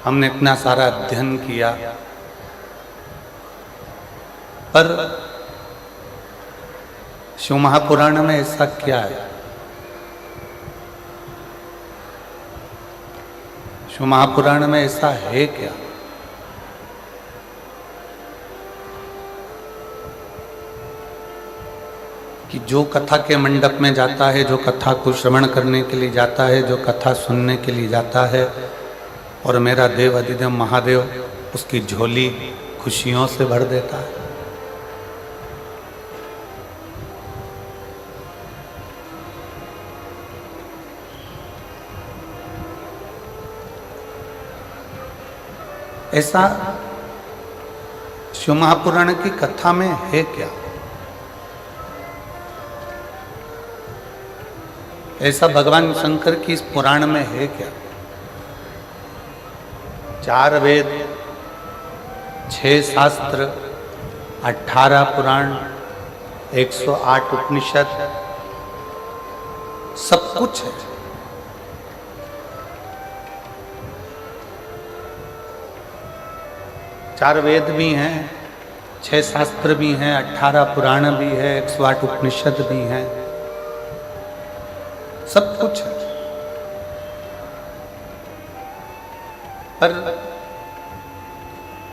हमने इतना सारा अध्ययन किया, पर शिव महापुराण में ऐसा क्या है? शिव महापुराण में ऐसा है क्या? कि जो कथा के मंडप में जाता है, जो कथा को श्रवण करने के लिए जाता है, जो कथा सुनने के लिए जाता है, और मेरा देव अधिदेव महादेव उसकी झोली खुशियों से भर देता है। ऐसा शिव महापुराण की कथा में है क्या? ऐसा भगवान शंकर की इस पुराण में है क्या? 4 वेद, 6 शास्त्र, 18 पुराण, 108 उपनिषद, सब कुछ है। चार वेद भी हैं, 6 शास्त्र भी हैं, 18 पुराण भी है, 108 उपनिषद भी हैं, सब कुछ है। पर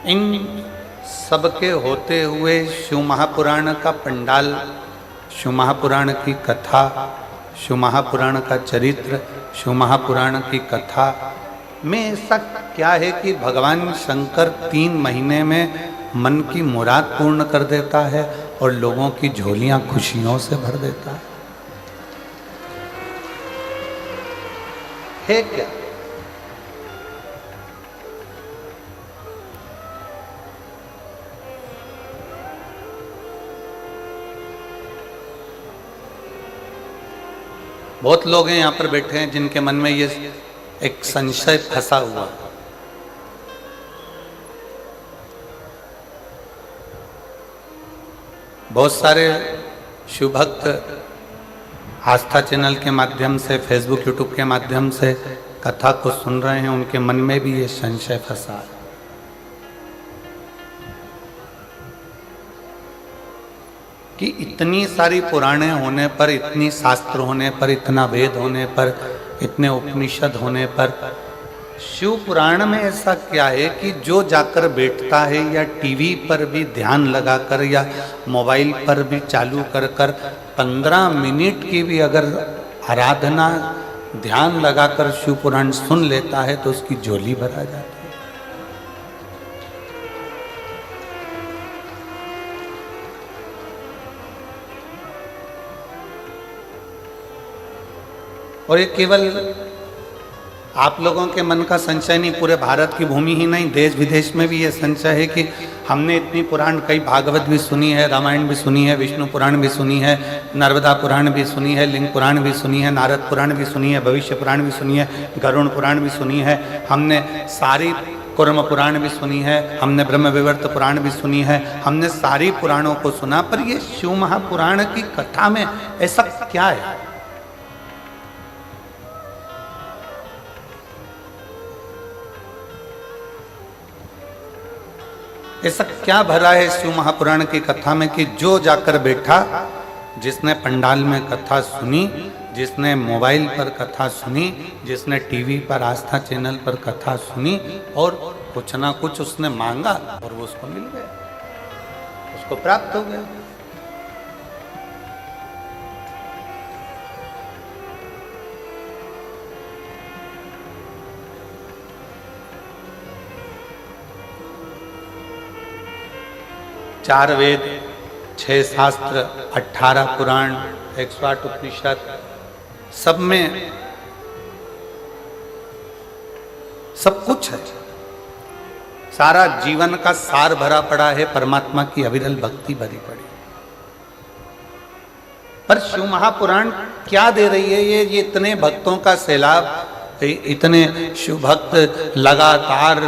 इन सबके होते हुए शिव महापुराण का पंडाल, शिव महापुराण की कथा, शिव महापुराण का चरित्र, शिव महापुराण की कथा में ऐसा क्या है कि भगवान शंकर 3 महीने में मन की मुराद पूर्ण कर देता है और लोगों की झोलियां खुशियों से भर देता है क्या? बहुत लोग हैं यहाँ पर बैठे हैं जिनके मन में ये एक संशय फंसा हुआ। बहुत सारे शिव भक्त आस्था चैनल के माध्यम से, फेसबुक यूट्यूब के माध्यम से कथा को सुन रहे हैं, उनके मन में भी ये संशय फंसा है कि इतनी सारी पुराणे होने पर, इतनी शास्त्र होने पर, इतना वेद होने पर, इतने उपनिषद होने पर शिव पुराण में ऐसा क्या है कि जो जाकर बैठता है या टीवी पर भी ध्यान लगाकर या मोबाइल पर भी चालू कर 15 मिनट की भी अगर आराधना ध्यान लगाकर शिव पुराण सुन लेता है तो उसकी झोली भरा जाती है। और ये केवल आप लोगों के मन का संशय नहीं, पूरे भारत की भूमि ही नहीं, देश विदेश में भी ये संशय है कि हमने इतनी पुराण, कई भागवत भी सुनी है, रामायण भी सुनी है, विष्णु पुराण भी सुनी है, नर्मदा पुराण भी सुनी है, लिंग पुराण भी सुनी है, नारद पुराण भी सुनी है, भविष्य पुराण भी सुनी है, गरुड़ पुराण भी सुनी है, हमने सारी कुर्म पुराण भी सुनी है, हमने ब्रह्म विवर्त पुराण भी सुनी है, हमने सारी पुराणों को सुना, पर ये शिव महापुराण की कथा में ऐसा क्या है? ऐसा क्या भरा है शिव महापुराण की कथा में कि जो जाकर बैठा, जिसने पंडाल में कथा सुनी, जिसने मोबाइल पर कथा सुनी, जिसने टीवी पर आस्था चैनल पर कथा सुनी और कुछ ना कुछ उसने मांगा और वो उसको मिल गया, उसको प्राप्त हो गया। चार वेद, 6 शास्त्र, 18 पुराण, 108 उपनिषद, सब में सब कुछ है। सारा जीवन का सार भरा पड़ा है, परमात्मा की अविरल भक्ति भरी पड़ी। पर शिव महापुराण क्या दे रही है? ये इतने भक्तों का सैलाब, इतने शिव भक्त लगातार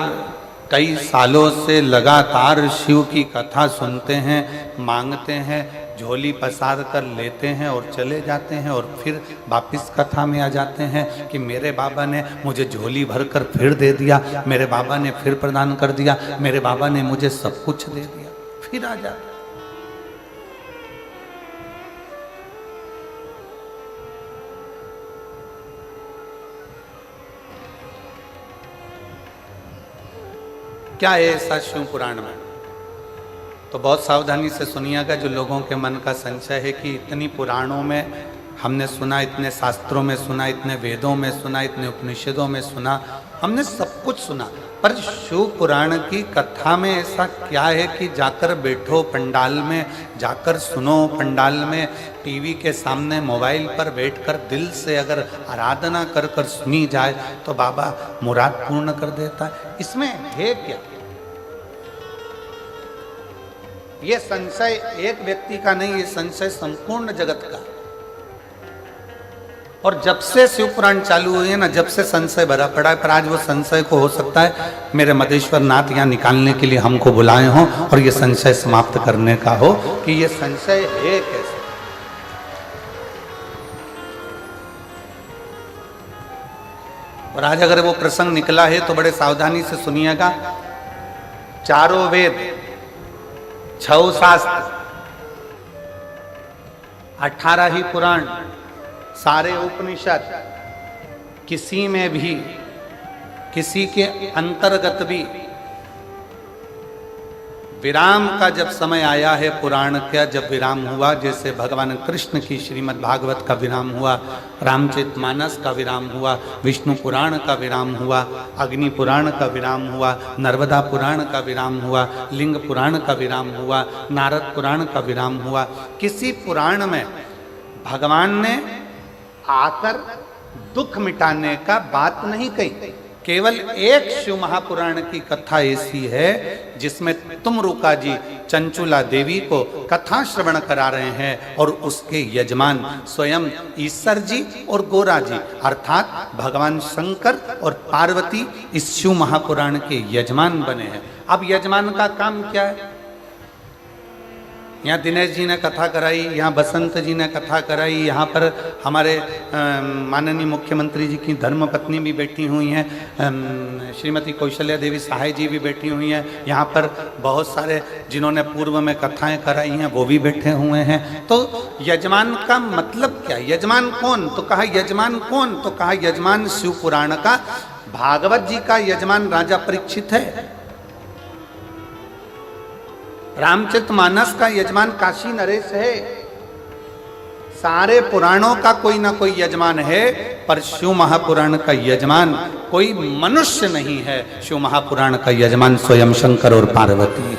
कई सालों से लगातार शिव की कथा सुनते हैं, मांगते हैं, झोली पसार कर लेते हैं और चले जाते हैं और फिर वापिस कथा में आ जाते हैं कि मेरे बाबा ने मुझे झोली भर कर फिर दे दिया, मेरे बाबा ने फिर प्रदान कर दिया, मेरे बाबा ने मुझे सब कुछ दे दिया, फिर आ जाते। क्या है ऐसा शिव पुराण में? तो बहुत सावधानी से सुनिएगा। जो लोगों के मन का संशय है कि इतनी पुराणों में हमने सुना, इतने शास्त्रों में सुना, इतने वेदों में सुना, इतने उपनिषदों में सुना, हमने सब कुछ सुना, पर शिव पुराण की कथा में ऐसा क्या है कि जाकर बैठो पंडाल में, जाकर सुनो पंडाल में, टीवी के सामने मोबाइल पर बैठकर दिल से अगर आराधना कर कर सुनी जाए तो बाबा मुराद पूर्ण कर देता है। इसमें है क्या? ये संशय एक व्यक्ति का नहीं, ये संशय संपूर्ण जगत का। और जब से शिव पुराण चालू हुई है ना, जब से संशय भरा पड़ा है, पर आज वो संशय को हो सकता है मेरे मदेश्वर नाथ यहाँ निकालने के लिए हमको बुलाए हों और ये संशय समाप्त करने का हो कि ये संशय है कैसे। और आज अगर वो प्रसंग निकला है तो बड़े सावधानी से सुनिएगा। चारों वेद, 6 शास्त्र, 18 ही पुराण, सारे उपनिषद, किसी में भी, किसी के अंतर्गत भी विराम का जब समय आया है, पुराण का जब विराम हुआ, जैसे भगवान कृष्ण की श्रीमद् भागवत का विराम हुआ, रामचरितमानस का विराम हुआ, विष्णु पुराण का विराम हुआ, अग्नि पुराण का विराम हुआ, नर्मदा पुराण का विराम हुआ, लिंग पुराण का विराम हुआ, नारद पुराण का विराम हुआ, किसी पुराण में भगवान ने आकर दुख मिटाने का बात नहीं कही। केवल एक शिव महापुराण की कथा ऐसी है जिसमें तुमरुका जी चंचुला देवी को कथा श्रवण करा रहे हैं और उसके यजमान स्वयं ईश्वर जी और गोरा जी अर्थात भगवान शंकर और पार्वती इस शिव महापुराण के यजमान बने हैं। अब यजमान का काम क्या है? यहाँ दिनेश जी ने कथा कराई, यहाँ बसंत जी ने कथा कराई, यहाँ पर हमारे माननीय मुख्यमंत्री जी की धर्मपत्नी भी बैठी हुई हैं, श्रीमती कौशल्या देवी सहाय जी भी बैठी हुई हैं, यहाँ पर बहुत सारे जिन्होंने पूर्व में कथाएं कराई हैं वो भी बैठे हुए हैं। तो यजमान का मतलब क्या? यजमान कौन? तो कहा यजमान कौन? तो कहा यजमान शिव पुराण का, भागवत जी का यजमान राजा परीक्षित है, रामचरितमानस का यजमान काशी नरेश है, सारे पुराणों का कोई ना कोई यजमान है, पर शिव महापुराण का यजमान कोई मनुष्य नहीं है। शिव महापुराण का यजमान स्वयं शंकर और पार्वती है,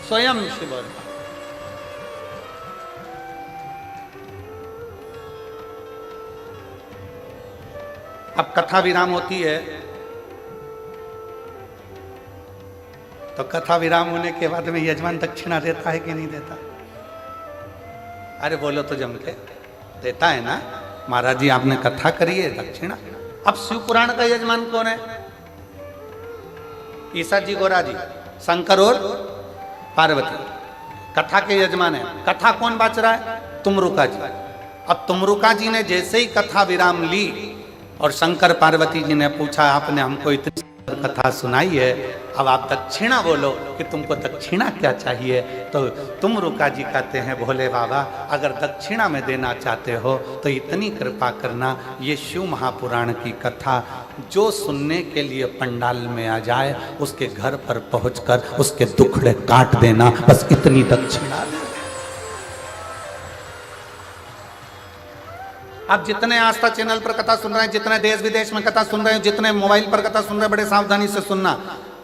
स्वयं शिव। अब कथा विराम होती है तो कथा विराम होने के बाद में यजमान दक्षिणा देता है कि नहीं देता? अरे बोलो तो जम के, देता है ना। महाराज जी आपने कथा करी है, दक्षिणा। अब शिव पुराण का यजमान कौन है? ईसा जी, गोरा जी, शंकर और पार्वती कथा के यजमान है। कथा कौन बाच रहा है? तुमरुका जी। अब तुमरुका जी ने जैसे ही कथा विराम ली और शंकर पार्वती जी ने पूछा आपने हमको इतनी कथा सुनाई है, अब आप दक्षिणा बोलो कि तुमको दक्षिणा क्या चाहिए? तो तुमरुका जी कहते हैं भोले बाबा अगर दक्षिणा में देना चाहते हो तो इतनी कृपा करना, ये शिव महापुराण की कथा जो सुनने के लिए पंडाल में आ जाए उसके घर पर पहुंचकर उसके दुखड़े काट देना, बस इतनी दक्षिणा दे। आप जितने आस्था चैनल पर कथा सुन रहे हैं, जितने देश विदेश में कथा सुन रहे हैं, जितने मोबाइल पर कथा सुन रहे हैं, बड़े सावधानी से सुनना।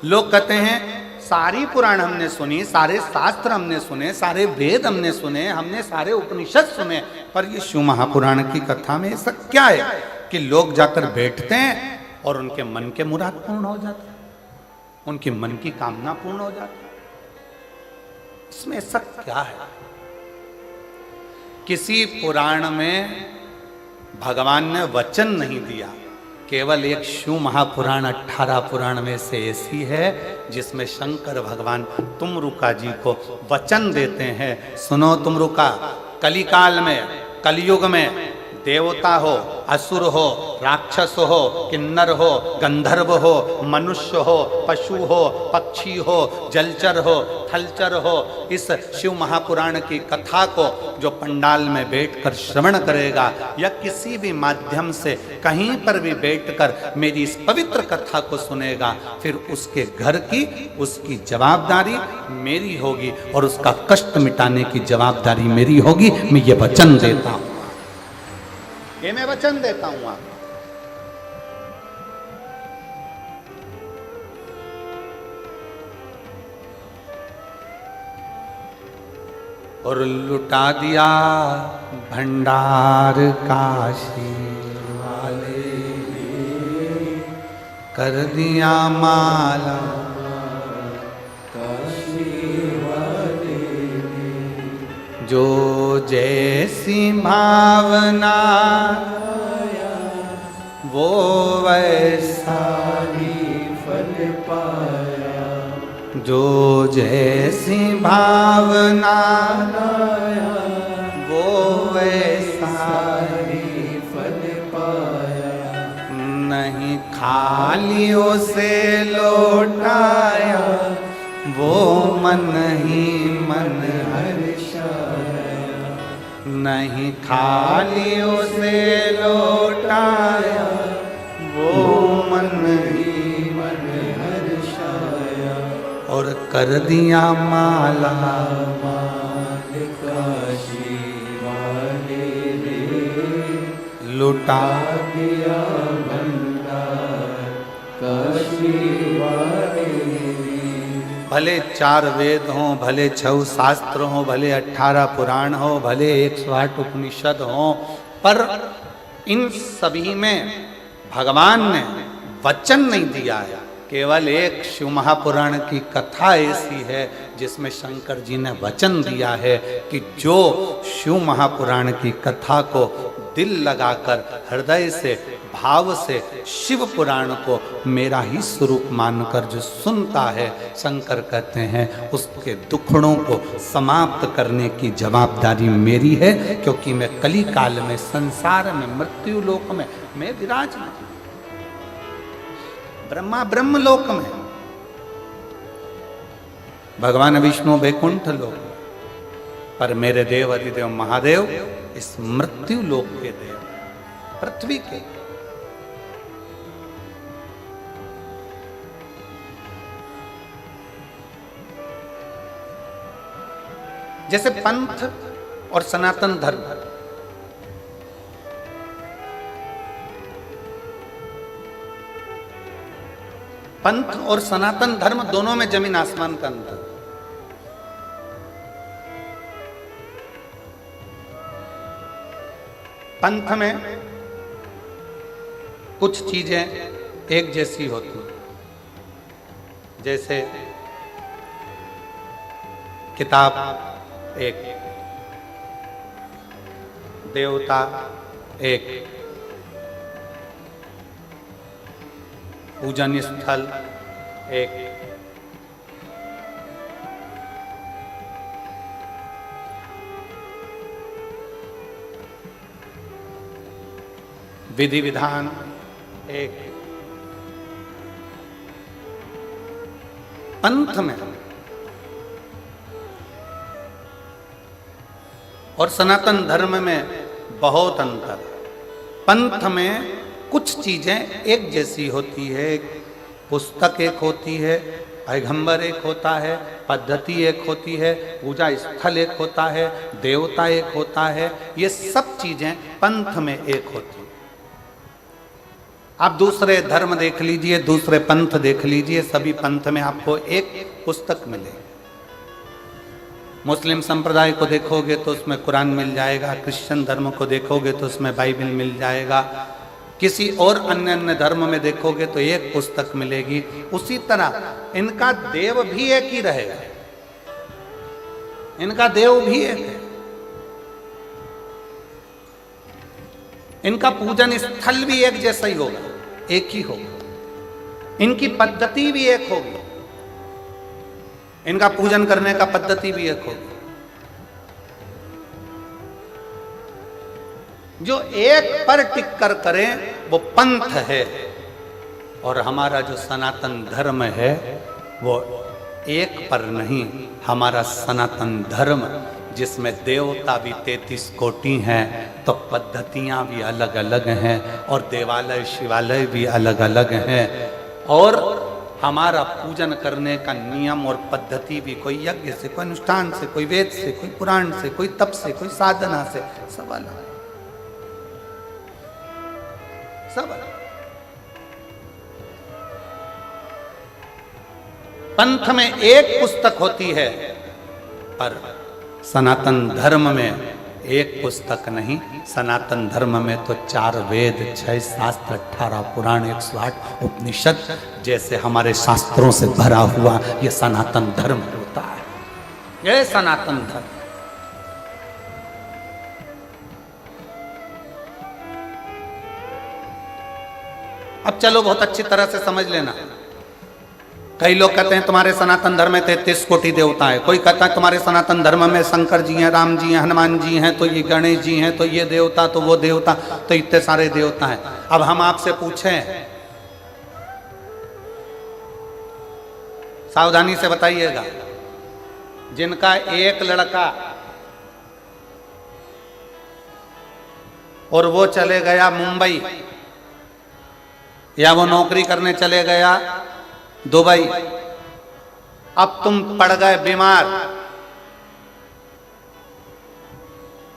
लोग कहते हैं सारी पुराण हमने सुनी, सारे शास्त्र हमने सुने, सारे वेद हमने सुने, हमने सारे उपनिषद सुने, पर ये शिव महापुराण की कथा में ऐसा क्या है कि लोग जाकर बैठते हैं और उनके मन के मुराद पूर्ण हो जाते हैं, उनके मन की कामना पूर्ण हो जाती है। इसमें ऐसा क्या है? किसी पुराण में भगवान ने वचन नहीं दिया केवल एक शिव महापुराण 18 पुराण में से ऐसी है जिसमें शंकर भगवान तुमरुका जी को वचन देते हैं, सुनो तुमरुका, कलिकाल में, कलयुग में देवता हो, असुर हो, राक्षस हो, किन्नर हो, गंधर्व हो, मनुष्य हो, पशु हो, पक्षी हो, जलचर हो, थलचर हो, इस शिव महापुराण की कथा को जो पंडाल में बैठकर श्रवण करेगा या किसी भी माध्यम से कहीं पर भी बैठकर मेरी इस पवित्र कथा को सुनेगा, फिर उसके घर की, उसकी जवाबदारी मेरी होगी और उसका कष्ट मिटाने की जवाबदारी मेरी होगी। मैं ये वचन देता हूं, ये मैं वचन देता हूं आप। और लुटा दिया भंडार काशी वाले, कर दिया माला जो जैसी भावना वो वैसा ही फल पाया, जो जैसी भावना वो वैसा ही फल पाया, नहीं खाली उसे लौटाया वो मन ही मन हर्षाया, नहीं खाली उसे लौटाया वो मन ही मन हर्षाया, और कर दिया माला माल काशी वाले रे, लुटा दिया भंडार काशी वाले। भले 4 वेद हों, भले 6 शास्त्र हों, भले 18 पुराण हो, भले 108 उपनिषद हों, पर इन सभी में भगवान ने वचन नहीं दिया है। केवल एक शिव महापुराण की कथा ऐसी है जिसमें शंकर जी ने वचन दिया है कि जो शिव महापुराण की कथा को दिल लगाकर, हृदय से, भाव से शिव पुराण को मेरा ही स्वरूप मानकर जो सुनता है, शंकर कहते हैं उसके दुखड़ों को समाप्त करने की जवाबदारी मेरी है, क्योंकि मैं कली काल में, संसार में, मृत्यु लोक में मैं विराजमान, ब्रह्मा ब्रह्म लोक में, भगवान विष्णु वैकुंठ लोक, पर मेरे देव अधिदेव महादेव इस मृत्यु लोक के देव, पृथ्वी के। जैसे पंथ और सनातन धर्म, पंथ और सनातन धर्म दोनों में जमीन आसमान का अंतर। पंथ में कुछ चीजें एक जैसी होती, जैसे किताब एक, देवता एक, पूजन स्थल एक, विधि विधान एक। पंथ में और सनातन धर्म में बहुत अंतर। पंथ में कुछ चीजें एक जैसी होती है, पुस्तक एक होती है, पैगंबर एक होता है, पद्धति एक होती है, पूजा स्थल एक होता है, देवता एक होता है, ये सब चीजें पंथ में एक होती है। आप दूसरे धर्म देख लीजिए, दूसरे पंथ देख लीजिए, सभी पंथ में आपको एक पुस्तक मिलेगी। मुस्लिम संप्रदाय को देखोगे तो उसमें कुरान मिल जाएगा, क्रिश्चियन धर्म को देखोगे तो उसमें बाइबल मिल जाएगा, किसी और अन्य धर्म में देखोगे तो एक पुस्तक मिलेगी। उसी तरह इनका देव भी एक ही रहेगा, इनका देव भी एक है, इनका पूजन स्थल भी एक जैसा ही होगा। एक ही होगा, इनकी पद्धति भी एक होगी, इनका पूजन करने का पद्धति भी एक होगी। जो एक पर टिक कर करें वो पंथ है, और हमारा जो सनातन धर्म है वो एक पर नहीं, हमारा सनातन धर्म जिसमें देवता भी 33 कोटि हैं, तो पद्धतियां भी अलग अलग हैं, और देवालय शिवालय भी अलग अलग हैं, और हमारा पूजन करने का नियम और पद्धति भी कोई यज्ञ से, कोई अनुष्ठान से, कोई वेद से, कोई पुराण से, कोई तप से, कोई साधना से, सब अलग, सब अलग। पंथ में एक पुस्तक होती है, पर सनातन धर्म में एक पुस्तक नहीं, सनातन धर्म में तो 4 वेद, 6 शास्त्र, 18 पुराण, 108 उपनिषद जैसे हमारे शास्त्रों से भरा हुआ ये सनातन धर्म होता है, ये सनातन धर्म। अब चलो बहुत अच्छी तरह से समझ लेना। कई लोग कहते हैं तुम्हारे सनातन धर्म में 33 कोटि देवता है, कोई कहता है तुम्हारे सनातन धर्म में शंकर जी हैं, राम जी हैं, हनुमान जी हैं, तो ये गणेश जी हैं, तो ये देवता, तो वो देवता, तो इतने सारे देवता हैं। अब हम आपसे पूछें, सावधानी से बताइएगा, जिनका एक लड़का और वो चले गया मुंबई, या वो नौकरी करने चले गया दुबई, अब तुम पड़ गए बीमार,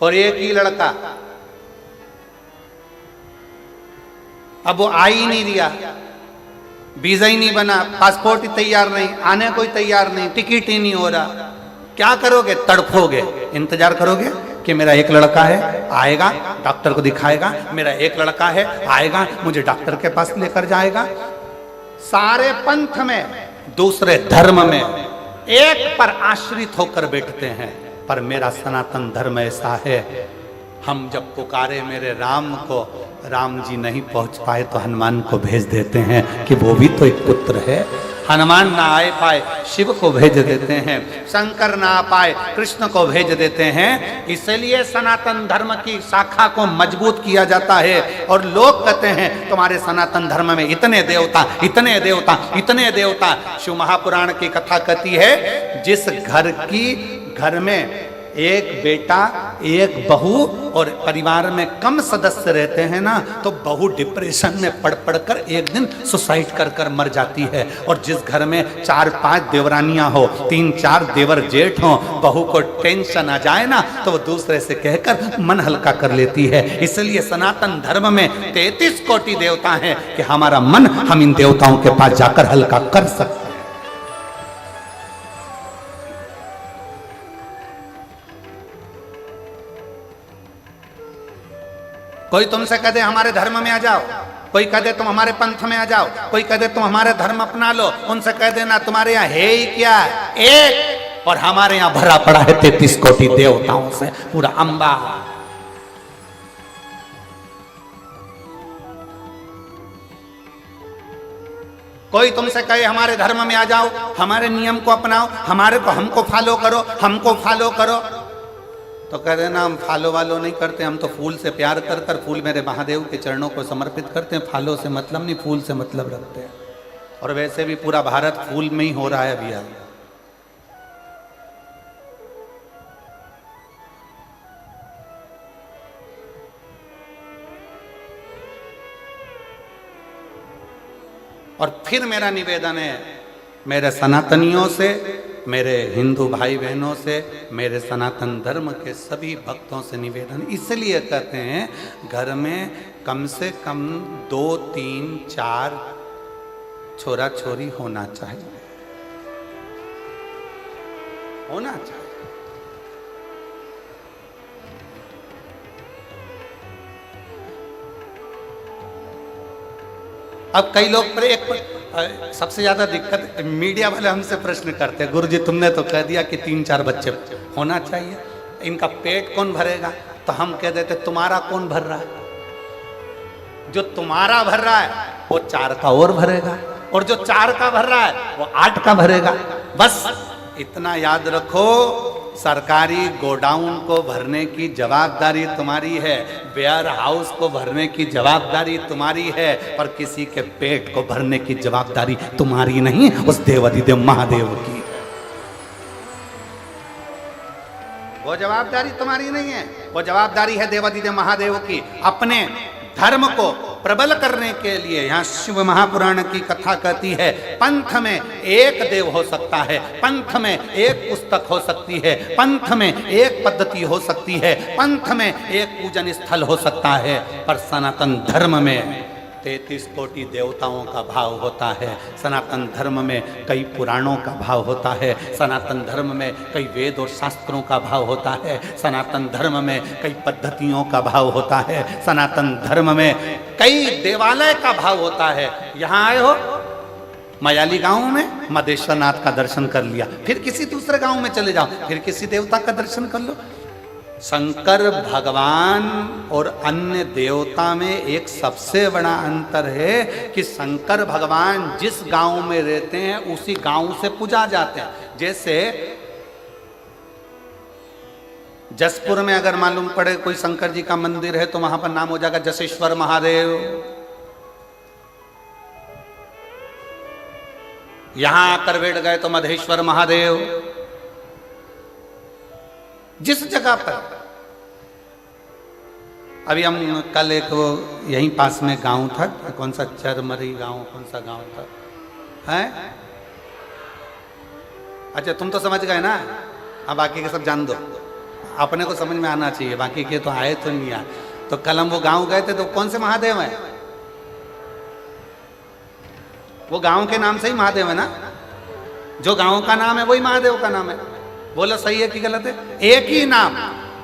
और एक ही लड़का, अब वो आ ही नहीं दिया, वीजा ही नहीं बना, पासपोर्ट ही तैयार नहीं, आने कोई तैयार नहीं, टिकट ही नहीं हो रहा, क्या करोगे? तड़फोगे, इंतजार करोगे कि मेरा एक लड़का है, आएगा, डॉक्टर को दिखाएगा, मेरा एक लड़का है, आएगा, मुझे डॉक्टर के पास लेकर जाएगा। सारे पंथ में, दूसरे धर्म में एक पर आश्रित होकर बैठते हैं, पर मेरा सनातन धर्म ऐसा है, हम जब पुकारे मेरे राम को, राम जी नहीं पहुंच पाए तो हनुमान को भेज देते हैं कि वो भी तो एक पुत्र है। हनुमान ना आ पाए, शिव को भेज देते हैं, शंकर ना आ पाए, कृष्ण को भेज देते हैं। इसलिए सनातन धर्म की शाखा को मजबूत किया जाता है। और लोग कहते हैं तुम्हारे सनातन धर्म में इतने देवता, इतने देवता, इतने देवता। शिव महापुराण की कथा कहती है, जिस घर में एक बेटा, एक बहू और परिवार में कम सदस्य रहते हैं ना, तो बहू डिप्रेशन में पड़ कर एक दिन सुसाइड कर मर जाती है। और जिस घर में 4-5 देवरानियां हो, 3-4 देवर जेठ हो, बहू को टेंशन आ जाए ना, तो वो दूसरे से कहकर मन हल्का कर लेती है। इसलिए सनातन धर्म में 33 कोटि देवता हैं कि हमारा मन हम इन देवताओं के पास जाकर हल्का कर सकते हैं। कोई तुमसे कह दे हमारे धर्म में आ जाओ, कोई कह दे तुम हमारे पंथ में आ जाओ, कोई कह दे तुम हमारे धर्म अपना लो, उनसे कह देना तुम्हारे यहाँ है ही क्या, एक, और हमारे यहाँ भरा पड़ा है 33 कोटि देवताओं से पूरा अंबा। कोई तुमसे कहे हमारे धर्म में आ जाओ, हमारे नियम को अपनाओ, हमको फॉलो करो, हमको फॉलो करो, तो कह देना हम फॉलो वालो नहीं करते, हम तो फूल से प्यार कर फूल मेरे महादेव के चरणों को समर्पित करते हैं, फॉलो से मतलब नहीं, फूल से मतलब रखते हैं। और वैसे भी पूरा भारत फूल में ही हो रहा है अभी। और फिर मेरा निवेदन है मेरे सनातनियों से, मेरे हिंदू भाई बहनों से, मेरे सनातन धर्म के सभी भक्तों से निवेदन इसलिए कहते हैं, घर में कम से कम 2, 3, 4 छोरा छोरी होना चाहिए, होना चाहिए। अब कई लोग सबसे ज्यादा दिक्कत मीडिया वाले हमसे प्रश्न करते हैं, गुरुजी तुमने तो कह दिया कि 3-4 बच्चे होना चाहिए, इनका पेट कौन भरेगा? तो हम कह देते तुम्हारा कौन भर रहा है? जो तुम्हारा भर रहा है वो 4 का और भरेगा, और जो 4 का भर रहा है वो 8 का भरेगा। बस इतना याद रखो, सरकारी गोडाउन को भरने की जवाबदारी तुम्हारी है, वेयर हाउस को भरने की जवाबदारी तुम्हारी है, पर किसी के पेट को भरने की जवाबदारी तुम्हारी नहीं, उस देवाधिदेव महादेव की। वो जवाबदारी तुम्हारी नहीं है, वो जवाबदारी है देवाधिदेव महादेव की। अपने धर्म को प्रबल करने के लिए यहाँ शिव महापुराण की कथा कहती है, पंथ में एक देव हो सकता है, पंथ में एक पुस्तक हो सकती है, पंथ में एक पद्धति हो सकती है, पंथ में एक पूजन स्थल हो सकता है, पर सनातन धर्म में 33 कोटि देवताओं का भाव होता है। सनातन धर्म में कई पुराणों का भाव होता है, सनातन धर्म में कई वेद और शास्त्रों का भाव होता है, सनातन धर्म में कई पद्धतियों का भाव होता है, सनातन धर्म में कई देवालय का भाव होता है। यहाँ आए हो मयाली गांव में मदेश्वर नाथ का दर्शन कर लिया, फिर किसी दूसरे गांव में चले जाओ, फिर किसी देवता का दर्शन कर लो। शंकर भगवान और अन्य देवता में एक सबसे बड़ा अंतर है कि शंकर भगवान जिस गांव में रहते हैं उसी गांव से पूजा जाते हैं। जैसे जसपुर में अगर मालूम पड़े कोई शंकर जी का मंदिर है तो वहां पर नाम हो जाएगा जसेश्वर महादेव। यहां आकर बैठ गए तो मधेश्वर महादेव। जिस जगह पर अभी हम कल एक वो यहीं पास में गांव था, कौन सा चरमरी गांव, कौन सा गांव था है? अच्छा तुम तो समझ गए ना, हाँ बाकी के सब जान दो, अपने को समझ में आना चाहिए, बाकी के तो आए तो नहीं आए। तो कल हम वो गांव गए थे तो कौन से महादेव है? वो गांव के नाम से ही महादेव है ना, जो गांव का नाम है वही महादेव का नाम है। बोलो सही है कि गलत है? एक ही नाम,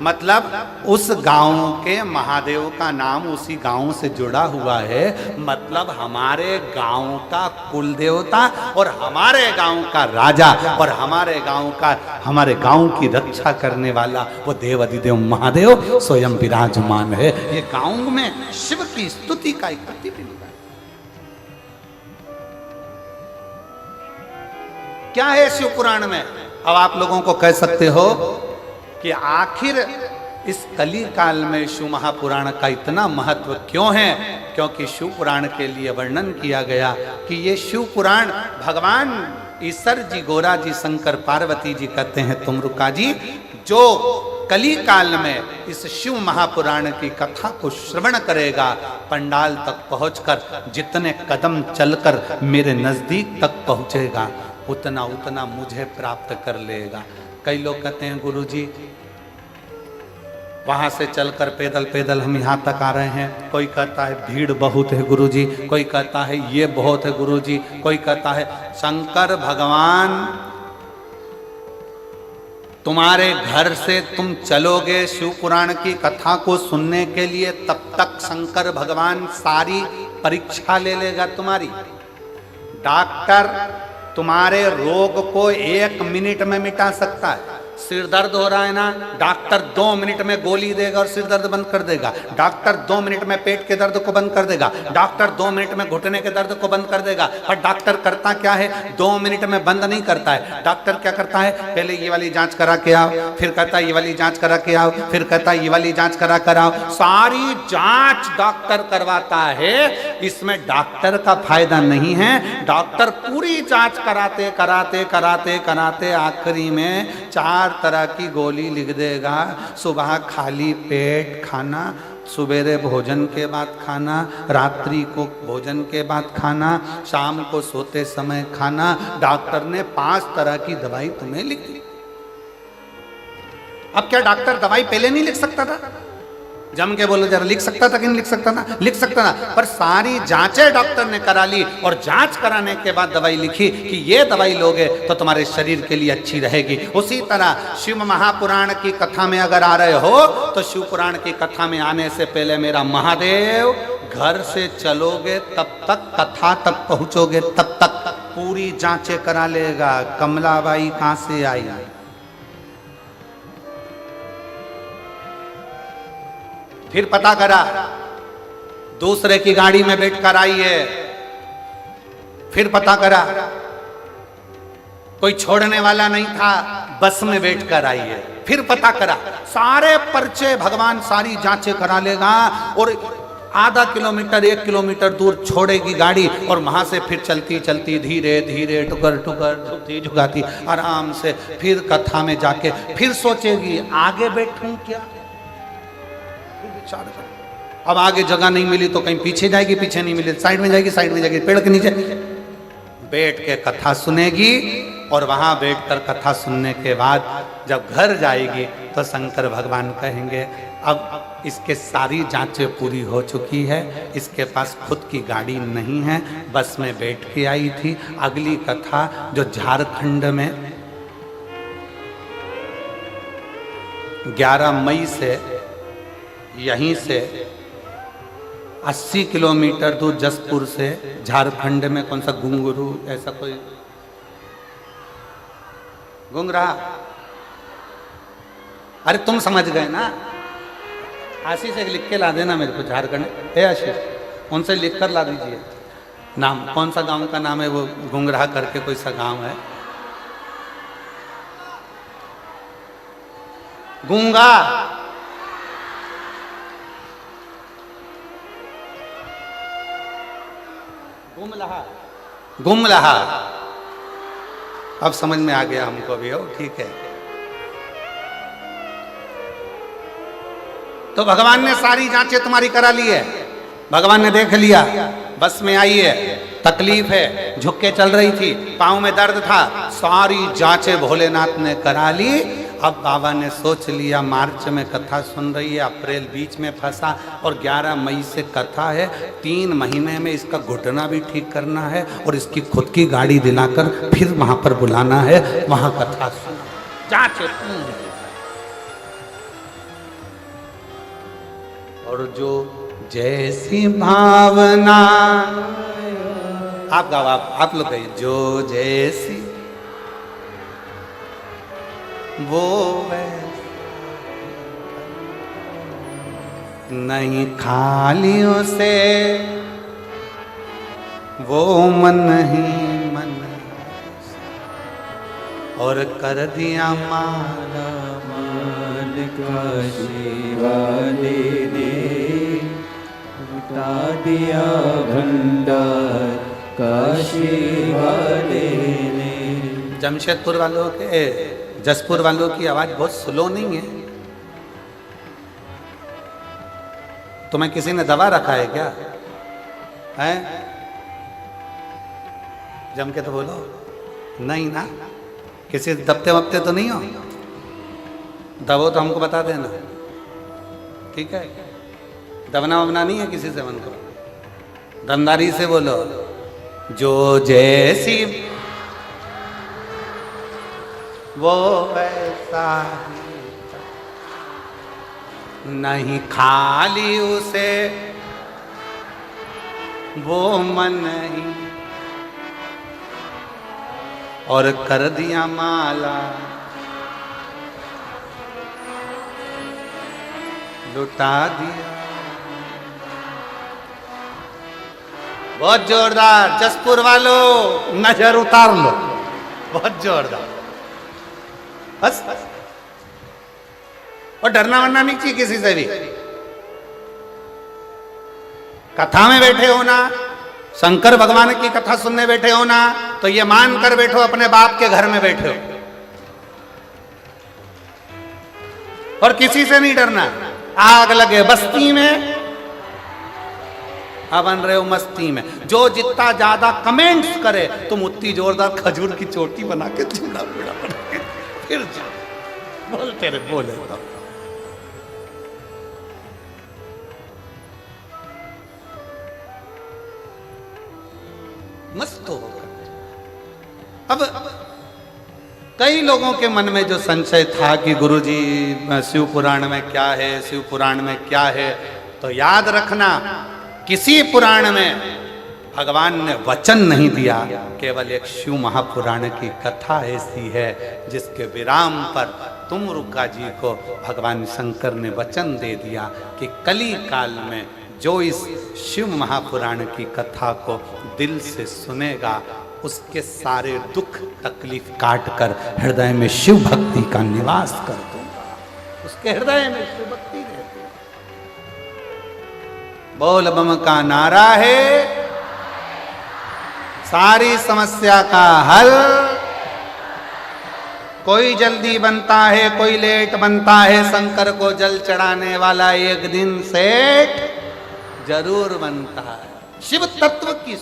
मतलब उस गांव के महादेव का नाम उसी गांव से जुड़ा हुआ है। मतलब हमारे गांव का कुल देवता और हमारे गांव का राजा और हमारे गांव की रक्षा करने वाला वो देवाधिदेव महादेव स्वयं विराजमान है। ये गांव में शिव की स्तुति का एक प्रतिबिंब है। क्या है शिव पुराण में? अब आप लोगों को कह सकते हो कि आखिर इस कली काल में शिव महापुराण का इतना महत्व क्यों है? क्योंकि शिव पुराण के लिए वर्णन किया गया कि ये शिव पुराण भगवान ईश्वर जी, गोरा जी, शंकर पार्वती जी कहते हैं तुमरुका जी, जो कली काल में इस शिव महापुराण की कथा को श्रवण करेगा, पंडाल तक पहुंचकर जितने कदम चलकर मेरे नजदीक तक पहुंचेगा उतना उतना मुझे प्राप्त कर लेगा। कई लोग कहते हैं गुरुजी वहां से चलकर पैदल पैदल हम यहाँ तक आ रहे हैं, कोई कहता है भीड़ बहुत है गुरुजी, कोई कहता है ये बहुत है गुरुजी, कोई कहता है शंकर भगवान तुम्हारे घर से तुम चलोगे शिव पुराण की कथा को सुनने के लिए, तब तक शंकर भगवान सारी परीक्षा ले लेगा तुम्हारी। डॉक्टर तुम्हारे रोग को 1 मिनट में मिटा सकता है। सिर दर्द हो रहा है ना, डॉक्टर 2 मिनट में गोली देगा और सिर दर्द बंद कर देगा। डॉक्टर 2 मिनट में पेट के दर्द को बंद कर देगा। डॉक्टर 2 मिनट में घुटने के दर्द को बंद कर देगा। पर डॉक्टर करता क्या है? 2 मिनट में बंद नहीं करता है। डॉक्टर क्या करता है? पहले ये वाली जांच करा के आओ, फिर कहता है ये वाली जांच करा के आओ, फिर कहता है ये वाली जांच करा कर आओ। सारी जांच डॉक्टर करवाता है। इसमें डॉक्टर का फायदा नहीं है। डॉक्टर पूरी जांच कराते कराते कराते कराते आखिरी में 4 तरह की गोली लिख देगा। सुबह खाली पेट खाना, सवेरे भोजन के बाद खाना, रात्रि को भोजन के बाद खाना, शाम को सोते समय खाना। डॉक्टर ने 5 तरह की दवाई तुम्हें लिख दी। अब क्या डॉक्टर दवाई पहले नहीं लिख सकता था? जम के बोलो जरा, लिख सकता था कि नहीं लिख सकता था? लिख सकता था, पर सारी जांचें डॉक्टर ने करा ली और जांच कराने के बाद दवाई लिखी कि ये दवाई लोगे तो तुम्हारे शरीर के लिए अच्छी रहेगी। उसी तरह शिव महापुराण की कथा में अगर आ रहे हो तो शिव पुराण की कथा में आने से पहले मेरा महादेव घर से चलोगे तब तक, कथा तक पहुंचोगे तब तक पूरी जांचें करा लेगा। कमलाबाई कहां से आई? फिर पता करा दूसरे की गाड़ी में बैठकर आई है, फिर पता करा कोई छोड़ने वाला नहीं था, बस में बैठ कर आई है। फिर पता करा, सारे पर्चे भगवान सारी जांचें करा लेगा और आधा किलोमीटर 1 किलोमीटर दूर छोड़ेगी गाड़ी और वहां से फिर चलती चलती धीरे धीरे टुकर टुकर झुकती झुकाती आराम से फिर कथा में जाके फिर सोचेगी आगे बैठूं क्या। फिर विचार कर, अब आगे जगह नहीं मिली तो कहीं पीछे जाएगी, पीछे नहीं मिली साइड में जाएगी, साइड में जाएगी, पेड़ के नीचे बैठ के कथा सुनेगी। और वहां बैठकर कथा सुनने के बाद जब घर जाएगी तो शंकर भगवान कहेंगे अब इसके सारी जांचें पूरी हो चुकी है, इसके पास खुद की गाड़ी नहीं है, बस में बैठ के आई थी। अगली कथा जो झारखंड में 11 मई से यहीं से 80 किलोमीटर दूर जसपुर से झारखंड में कौन सा घुंगरू ऐसा कोई घूम रहा, अरे तुम समझ गए ना। आशीष एक लिख के ला देना मेरे को, झारखंड है आशीष, उनसे लिख कर ला दीजिए नाम, कौन सा गांव का नाम है वो, घुंगरा करके कोई सा गांव है, गूंगा गुमलहा, गुमलहा। अब समझ में आ गया हमको भी, हो ठीक है। तो भगवान ने सारी जांचें तुम्हारी करा ली है, भगवान ने देख लिया, बस में आई है, तकलीफ है, झुक के चल रही थी, पाँव में दर्द था, सारी जांचें भोलेनाथ ने करा ली। अब बाबा ने सोच लिया मार्च में कथा सुन रही है, अप्रैल बीच में फंसा और 11 मई से कथा है, 3 महीने में इसका घुटना भी ठीक करना है और इसकी खुद की गाड़ी दिलाकर फिर वहां पर बुलाना है, वहां कथा सुना, जांचें। और जो जैसी भावना, आप गाओ, आप लोग कहिए, जो जैसी वो नहीं खालियों से वो मन ही मन और कर दिया माला मान काशी वाले ने उठा दिया भंडार काशी वाले ने। जमशेदपुर वालों के, जसपुर वालों की आवाज बहुत स्लो नहीं है? तुम्हें किसी ने दबा रखा है क्या? है? जम के तो बोलो, नहीं ना? किसी दबते वबते तो नहीं हो? दबो तो हमको बता देना, ठीक है? दबना वबना नहीं है किसी से मन को, दमदारी से बोलो। जो जैसी वो वैसा नहीं खाली उसे वो मन ही और कर दिया माला लुटा दिया। बहुत जोरदार, जसपुर वालों नजर उतार लो, बहुत जोरदार, बस। और डरना वरना नहीं चाहिए किसी से भी। कथा में बैठे हो ना, शंकर भगवान की कथा सुनने बैठे हो ना, तो ये मान कर बैठो अपने बाप के घर में बैठे हो और किसी से नहीं डरना। आग लगे बस्ती में, अब बन रहे हो मस्ती में। जो जितना ज्यादा कमेंट्स करे तुम उतनी जोरदार खजूर की चोटी बना के चूड़ा बूढ़ा बना के फिर बोलते रहे, बोले तो। मस्त हो। अब कई लोगों के मन में जो संशय था कि गुरुजी शिव पुराण में क्या है, शिव पुराण में क्या है, तो याद रखना किसी पुराण में भगवान ने वचन नहीं दिया, केवल एक शिव महापुराण की कथा ऐसी है जिसके विराम पर तुमरुका जी को भगवान शंकर ने वचन दे दिया कि कली काल में जो इस शिव महापुराण की कथा को दिल से सुनेगा उसके सारे दुख तकलीफ काट कर हृदय में शिव भक्ति का निवास कर दूंगा। उसके हृदय में शिव भक्ति रहती है। बोल बम का नारा है, सारी समस्या का हल। कोई जल्दी बनता है, कोई लेट बनता है, शंकर को जल चढ़ाने वाला एक दिन सेठ जरूर बनता है। शिव तत्व की